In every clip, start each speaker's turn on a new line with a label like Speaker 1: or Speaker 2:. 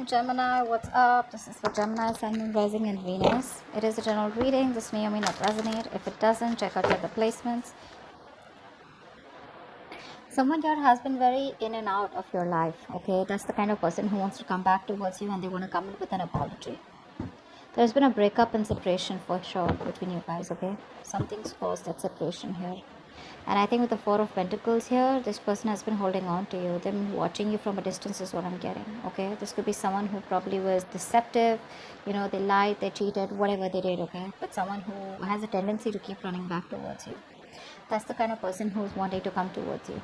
Speaker 1: Gemini, what's up? This is for Gemini, Sun, Moon, Rising, and Venus. It is a general reading. This may or may not resonate. If it doesn't, check out the other placements. Someone here has been very in and out of your life, okay? That's the kind of person who wants to come back towards you and they want to come in with an apology. There's been a breakup and separation for sure between you guys, okay? Something's caused that separation here. And I think with the Four of Pentacles here, this person has been holding on to you. They've been watching you from a distance is what I'm getting, okay? This could be someone who probably was deceptive, they lied, they cheated, whatever they did, okay? But someone who has a tendency to keep running back towards you. That's the kind of person who's wanting to come towards you.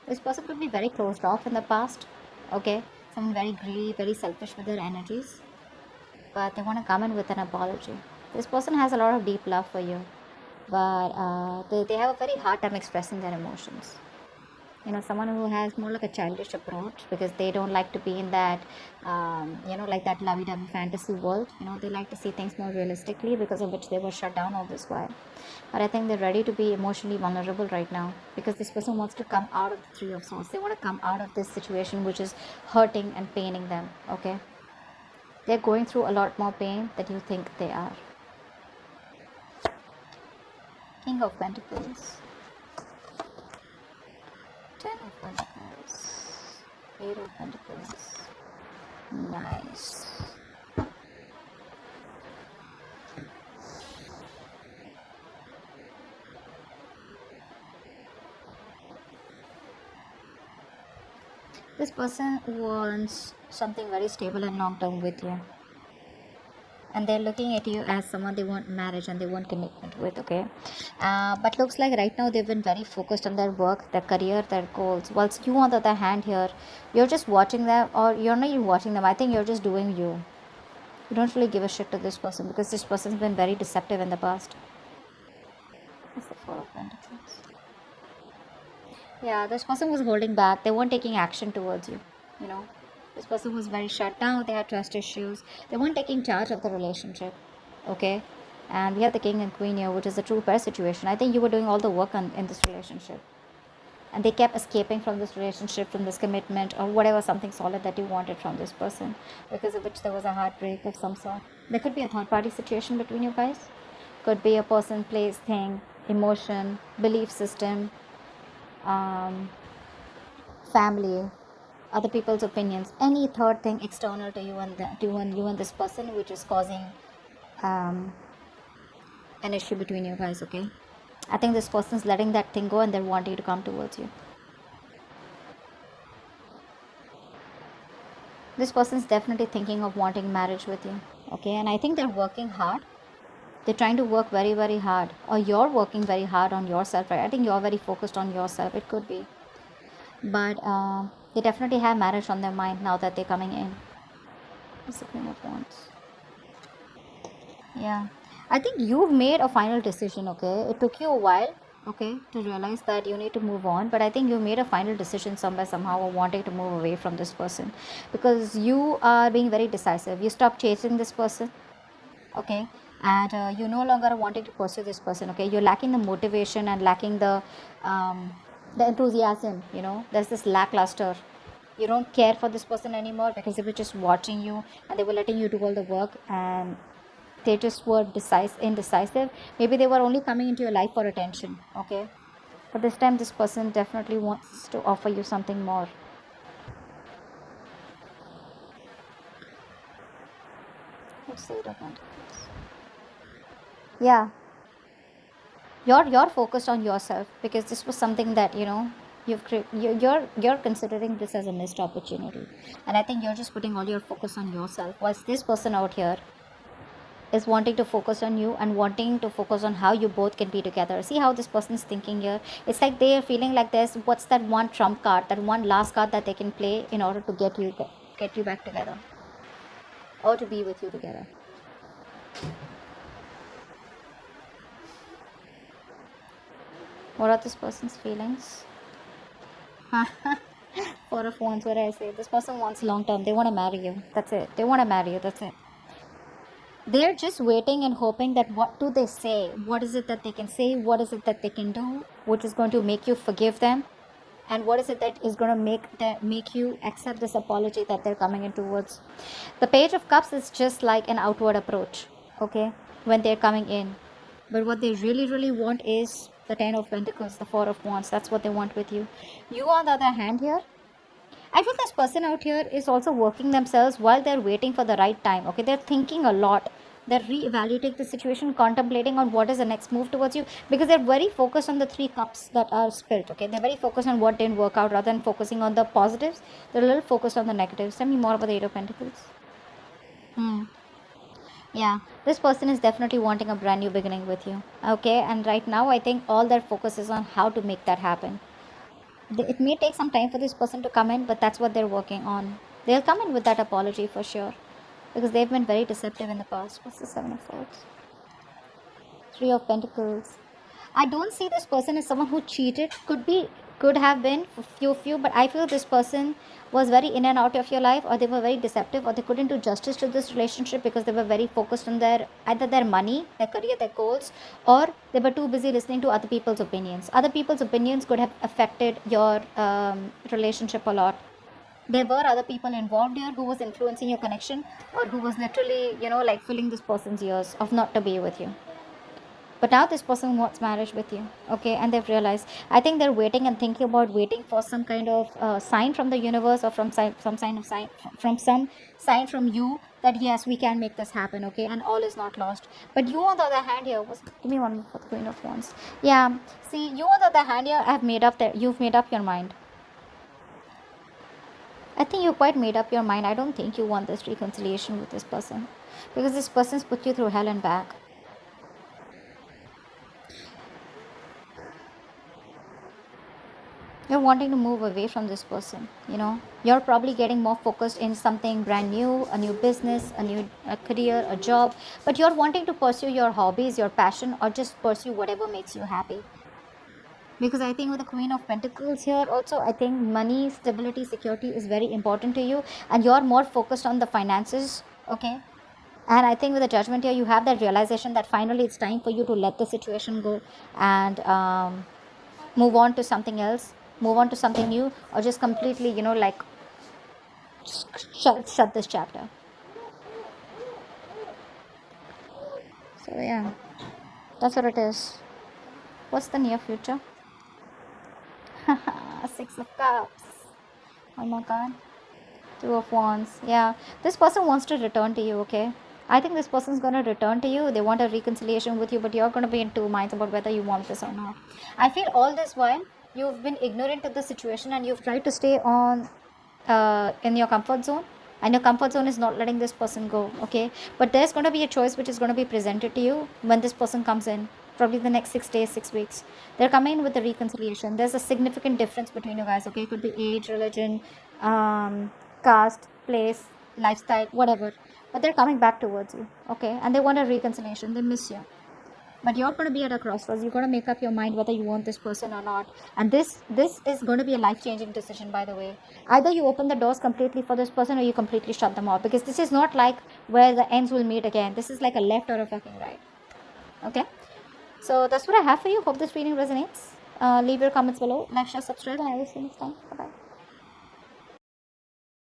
Speaker 1: This person could be very closed off in the past, okay? Someone very greedy, very selfish with their energies. But they want to come in with an apology. This person has a lot of deep love for you, but they have a very hard time expressing their emotions. Someone who has more like a childish approach because they don't like to be in that, like that lovey-dovey fantasy world. They like to see things more realistically, because of which they were shut down all this while. But I think they're ready to be emotionally vulnerable right now, because this person wants to come out of the Three of Swords. They want to come out of this situation which is hurting and paining them, okay? They're going through a lot more pain than you think they are. King of Pentacles, Ten of Pentacles, Eight of Pentacles. Nice. This person wants something very stable and long term with you. And they're looking at you as someone they want marriage and they want commitment with, okay? But looks like right now they've been very focused on their work, their career, their goals. Whilst you, on the other hand, here, you're just watching them, or you're not even watching them. I think you're just doing you. You don't really give a shit to this person, because this person's been very deceptive in the past. That's the Four of Pentacles. Yeah, this person was holding back. They weren't taking action towards you, This person was very shut down. They had trust issues. They weren't taking charge of the relationship, okay? And we have the King and Queen here, which is a true pair situation. I think you were doing all the work in this relationship. And they kept escaping from this relationship, from this commitment, or whatever, something solid that you wanted from this person, because of which there was a heartbreak of some sort. There could be a third-party situation between you guys. Could be a person, place, thing, emotion, belief system, family, other people's opinions, any third thing external to you and this person, which is causing an issue between you guys, okay? I think this person's letting that thing go and they're wanting to come towards you. This person's definitely thinking of wanting marriage with you, okay? And I think they're working hard. They're trying to work very, very hard, or you're working very hard on yourself, right? I think you're very focused on yourself. It could be, but they definitely have marriage on their mind now that they're coming in. It's the Queen of Wands. Yeah, I think you've made a final decision, okay? It took you a while, okay, to realize that you need to move on, but I think you made a final decision somehow, or wanting to move away from this person, because you are being very decisive. You stopped chasing this person, okay, and you no longer wanting to pursue this person, okay? You're lacking the motivation and lacking the enthusiasm, there's this lackluster. You don't care for this person anymore, because they were just watching you and they were letting you do all the work, and they just were indecisive. Maybe they were only coming into your life for attention, okay? But this time this person definitely wants to offer you something more. Let's see the Pentacles. Yeah, you're focused on yourself, because this was something that you're considering this as a missed opportunity, and I think you're just putting all your focus on yourself, whilst this person out here is wanting to focus on you and wanting to focus on how you both can be together. See how this person's thinking here? It's like they're feeling like there's what's that one trump card, that one last card that they can play in order to get you back together, or to be with you together. What are this person's feelings? Four of Wands, what I say? This person wants long term. They want to marry you. That's it. They want to marry you. That's it. They're just waiting and hoping that what do they say? What is it that they can say? What is it that they can do? Which is going to make you forgive them and what is it that is going to make you accept this apology that they're coming in towards? The Page of Cups is just like an outward approach, okay, when they're coming in. But what they really want is the Ten of Pentacles, the Four of Wands. That's what they want with you. You, on the other hand, here, I feel this person out here is also working themselves while they're waiting for the right time. Okay, they're thinking a lot. They're re-evaluating the situation, contemplating on what is the next move towards you, because they're very focused on the three cups that are spilled. Okay, they're very focused on what didn't work out rather than focusing on the positives. They're a little focused on the negatives. Tell me more about the Eight of Pentacles. Yeah, this person is definitely wanting a brand new beginning with you. Okay, and right now I think all their focus is on how to make that happen. It may take some time for this person to come in, but that's what they're working on. They'll come in with that apology for sure, because they've been very deceptive in the past. What's the Seven of Swords? Three of Pentacles. I don't see this person as someone who cheated. Could have been for few, but I feel this person was very in and out of your life, or they were very deceptive, or they couldn't do justice to this relationship because they were very focused on either their money, their career, their goals, or they were too busy listening to other people's opinions. Other people's opinions could have affected your relationship a lot. There were other people involved here who was influencing your connection, or who was literally, like filling this person's ears of not to be with you. But now this person wants marriage with you, okay, and they've realized. I think they're waiting and thinking about waiting for some kind of sign from the universe, or from some sign from you that yes, we can make this happen, okay, and all is not lost. But you, on the other hand, here was, give me one more for the Queen of Wands. Yeah, see, you, on the other hand, here, you've made up your mind. I think you quite made up your mind. I don't think you want this reconciliation with this person, because this person's put you through hell and back. You're wanting to move away from this person. You're probably getting more focused in something brand new, a new business, a career, a job, but you're wanting to pursue your hobbies, your passion, or just pursue whatever makes you happy. Because I think with the Queen of Pentacles here also, I think money, stability, security is very important to you, and you're more focused on the finances, okay. And I think with the Judgment here, you have that realization that finally it's time for you to let the situation go, and move on to something else, move on to something new, or just completely, like shut this chapter. So yeah, that's what it is. What's the near future? Six of Cups. Oh my god. Two of Wands. Yeah, this person wants to return to you, okay. I think this person's going to return to you. They want a reconciliation with you, but you're going to be in two minds about whether you want this or not. I feel all this while you've been ignorant of the situation, and you've tried to stay on in your comfort zone, and your comfort zone is not letting this person go, okay. But there's going to be a choice which is going to be presented to you when this person comes in, probably the next 6 days, 6 weeks. They're coming in with the reconciliation. There's a significant difference between you guys, okay. It could be age, religion, caste, place, lifestyle, whatever, but they're coming back towards you, okay, and they want a reconciliation. They miss you, but you're going to be at a crossroads. You're going to make up your mind whether you want this person or not, and this is going to be a life-changing decision, by the way. Either you open the doors completely for this person, or you completely shut them off, because this is not like where the ends will meet again. This is like a left or a fucking right, okay. So that's what I have for you. Hope this reading resonates. Leave your comments below, like, share, subscribe, and I will see you next time. Bye bye.